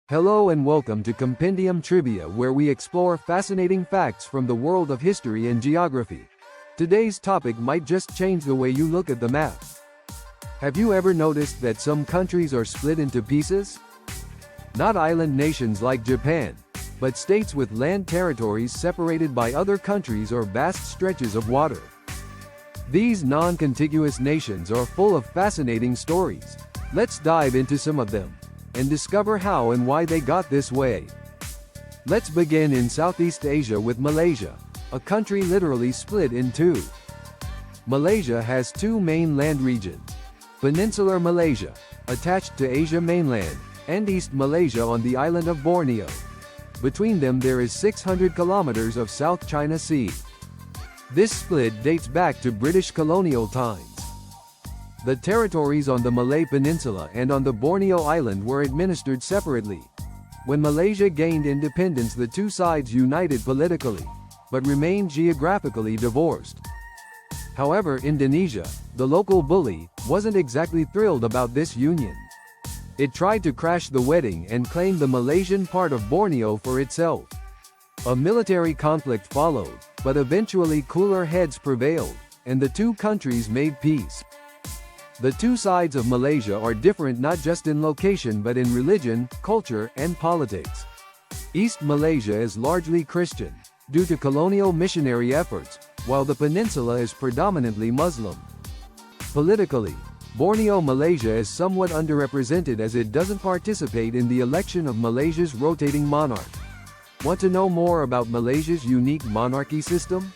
Hello and welcome to Compendium Trivia, where we explore fascinating facts from the world of history and geography. Today's topic might just change the way you look at the map. Have you ever noticed that some countries are split into pieces? Not island nations like Japan, but states with land territories separated by other countries or vast stretches of water. These non-contiguous nations are full of fascinating stories. Let's dive into some of them and discover how and why they got this way. Let's begin in Southeast Asia with Malaysia, a country literally split in two. Malaysia has two main land regions: Peninsular Malaysia, attached to Asia mainland, and East Malaysia on the island of Borneo. Between them there is 600 kilometers of South China Sea. This split dates back to British colonial times. The territories on the Malay Peninsula and on the Borneo Island were administered separately. When Malaysia gained independence, the two sides united politically, but remained geographically divorced. However, Indonesia, the local bully, wasn't exactly thrilled about this union. It tried to crash the wedding and claim the Malaysian part of Borneo for itself. A military conflict followed, but eventually cooler heads prevailed, and the two countries made peace. The two sides of Malaysia are different not just in location but in religion, culture, and politics. East Malaysia is largely Christian, due to colonial missionary efforts, while the peninsula is predominantly Muslim. Politically, Borneo Malaysia is somewhat underrepresented as it doesn't participate in the election of Malaysia's rotating monarch. Want to know more about Malaysia's unique monarchy system?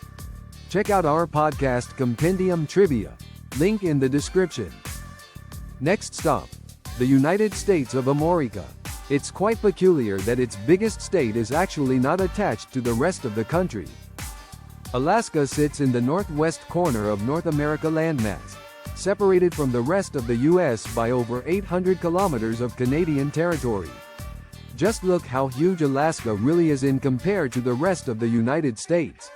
Check out our podcast Compendium Trivia, link in the description. Next stop, the United States of America. It's quite peculiar that its biggest state is actually not attached to the rest of the country. Alaska sits in the northwest corner of North America landmass, separated from the rest of the US by over 800 kilometers of Canadian territory. Just look how huge Alaska really is in compared to the rest of the United States.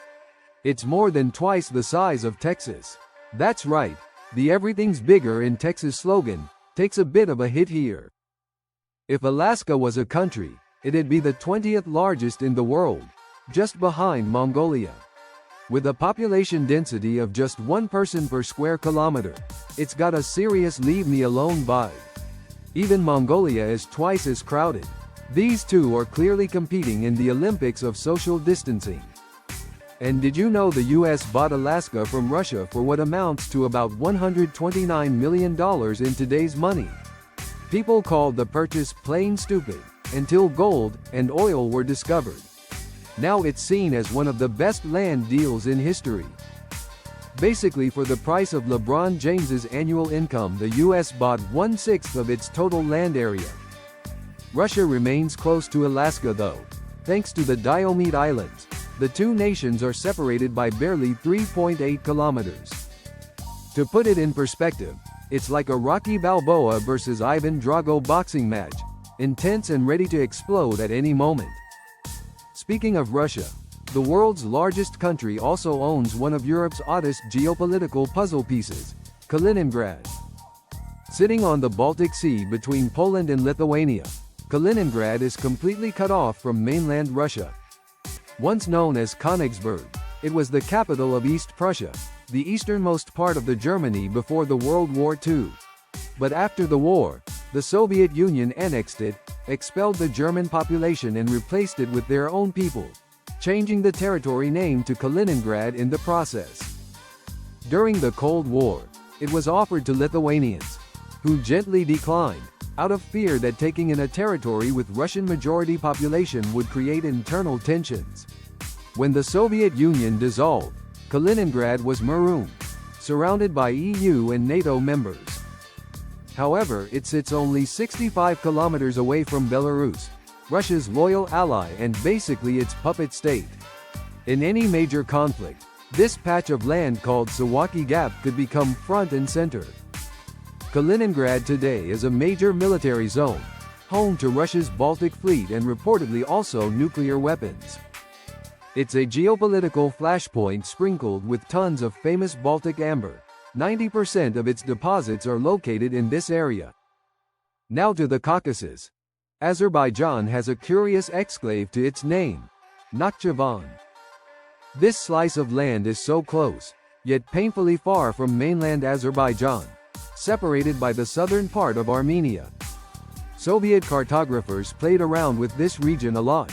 It's more than twice the size of Texas. That's right, the "everything's bigger in Texas" slogan takes a bit of a hit here. If Alaska was a country, it'd be the 20th largest in the world, just behind Mongolia. With a population density of just 1 person per square kilometer, it's got a serious leave-me-alone vibe. Even Mongolia is twice as crowded. These two are clearly competing in the Olympics of social distancing. And did you know the US bought Alaska from Russia for what amounts to about $129 million in today's money? People called the purchase plain stupid, until gold and oil were discovered. Now it's seen as one of the best land deals in history. Basically, for the price of LeBron James's annual income, the US bought 1/6 of its total land area. Russia remains close to Alaska though. Thanks to the Diomede Islands, the two nations are separated by barely 3.8 kilometers. To put it in perspective, it's like a Rocky Balboa versus Ivan Drago boxing match, intense and ready to explode at any moment. Speaking of Russia, the world's largest country also owns one of Europe's oddest geopolitical puzzle pieces, Kaliningrad. Sitting on the Baltic Sea between Poland and Lithuania, Kaliningrad is completely cut off from mainland Russia. Once known as Königsberg, it was the capital of East Prussia, the easternmost part of the Germany before the World War II. But after the war, the Soviet Union annexed it, expelled the German population and replaced it with their own people, changing the territory name to Kaliningrad in the process. During the Cold War, it was offered to Lithuanians, who gently declined, out of fear that taking in a territory with Russian-majority population would create internal tensions. When the Soviet Union dissolved, Kaliningrad was marooned, surrounded by EU and NATO members. However, it sits only 65 kilometers away from Belarus, Russia's loyal ally and basically its puppet state. In any major conflict, this patch of land called Suwalki Gap could become front and center. Kaliningrad today is a major military zone, home to Russia's Baltic Fleet and reportedly also nuclear weapons. It's a geopolitical flashpoint sprinkled with tons of famous Baltic amber. 90% of its deposits are located in this area. Now to the Caucasus. Azerbaijan has a curious exclave to its name, Nakhchivan. This slice of land is so close, yet painfully far from mainland Azerbaijan, separated by the southern part of Armenia. Soviet cartographers played around with this region a lot,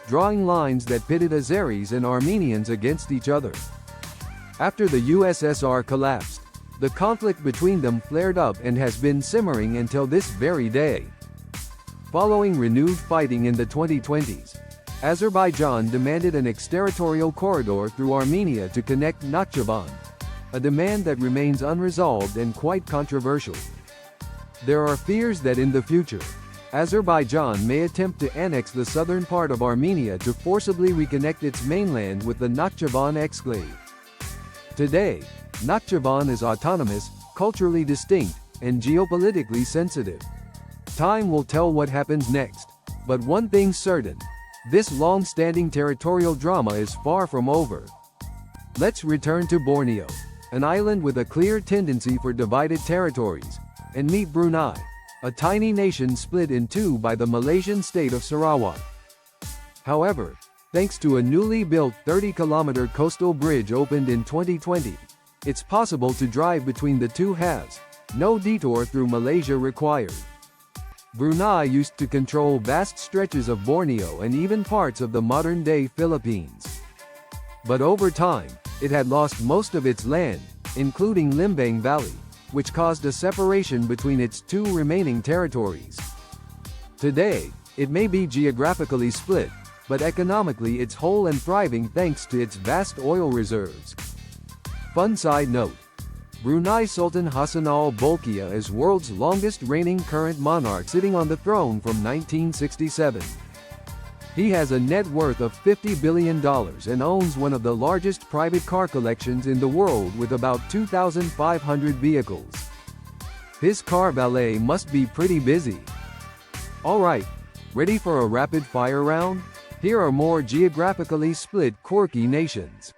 drawing lines that pitted Azeris and Armenians against each other. After the USSR collapsed, the conflict between them flared up and has been simmering until this very day. Following renewed fighting in the 2020s, Azerbaijan demanded an exterritorial corridor through Armenia to connect Nakhchivan, a demand that remains unresolved and quite controversial. There are fears that in the future, Azerbaijan may attempt to annex the southern part of Armenia to forcibly reconnect its mainland with the Nakhchivan exclave. Today, Nakhchivan is autonomous, culturally distinct, and geopolitically sensitive. Time will tell what happens next, but one thing's certain: this long-standing territorial drama is far from over. Let's return to Borneo, an island with a clear tendency for divided territories, and meet Brunei, a tiny nation split in two by the Malaysian state of Sarawak. However, thanks to a newly built 30-kilometer coastal bridge opened in 2020, it's possible to drive between the two halves, no detour through Malaysia required. Brunei used to control vast stretches of Borneo and even parts of the modern-day Philippines. But over time, it had lost most of its land, including Limbang Valley, which caused a separation between its two remaining territories. Today, it may be geographically split, but economically it's whole and thriving thanks to its vast oil reserves. Fun side note: Brunei Sultan Hassan al-Bolkiah is world's longest reigning current monarch, sitting on the throne from 1967. He has a net worth of $50 billion and owns one of the largest private car collections in the world with about 2,500 vehicles. His car valet must be pretty busy. Alright, ready for a rapid-fire round? Here are more geographically split quirky nations.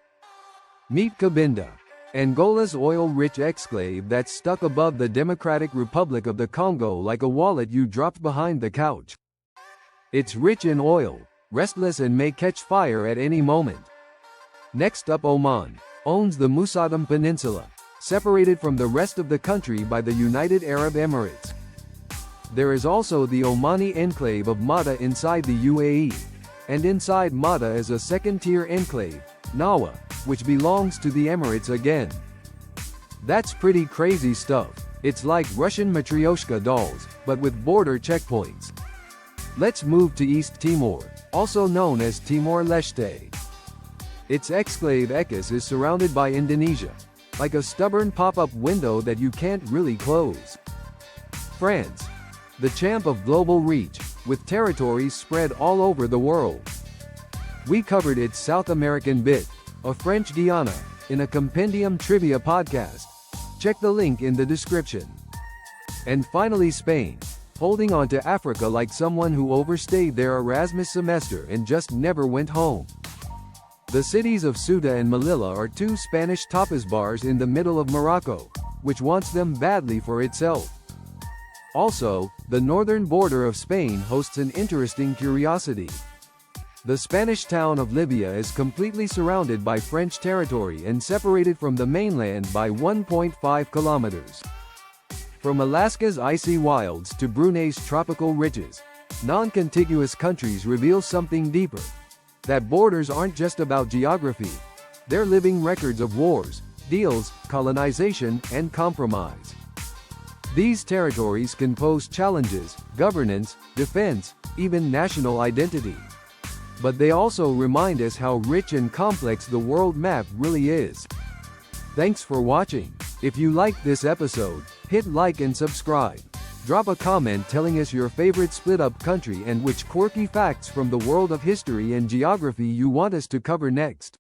Meet Cabinda, Angola's oil-rich exclave that's stuck above the Democratic Republic of the Congo like a wallet you dropped behind the couch. It's rich in oil, restless and may catch fire at any moment. Next up, Oman owns the Musaddam Peninsula, separated from the rest of the country by the United Arab Emirates. There is also the Omani enclave of Mada inside the UAE, and inside Mada is a second-tier enclave, Nawa, which belongs to the Emirates again. That's pretty crazy stuff. It's like Russian Matryoshka dolls, but with border checkpoints. Let's move to East Timor, also known as Timor-Leste. Its exclave Ekis is surrounded by Indonesia, like a stubborn pop-up window that you can't really close. France, the champ of global reach, with territories spread all over the world. We covered its South American bit, a French Guiana, in a Compendium Trivia podcast. Check the link in the description. And finally, Spain, holding on to Africa like someone who overstayed their Erasmus semester and just never went home. The cities of Ceuta and Melilla are two Spanish tapas bars in the middle of Morocco, which wants them badly for itself. Also, the northern border of Spain hosts an interesting curiosity. The Spanish town of Libya is completely surrounded by French territory and separated from the mainland by 1.5 kilometers. From Alaska's icy wilds to Brunei's tropical riches, non-contiguous countries reveal something deeper. That borders aren't just about geography. They're living records of wars, deals, colonization, and compromise. These territories can pose challenges: governance, defense, even national identity. But they also remind us how rich and complex the world map really is. Thanks for watching. If you liked this episode, hit like and subscribe. Drop a comment telling us your favorite split-up country and which quirky facts from the world of history and geography you want us to cover next.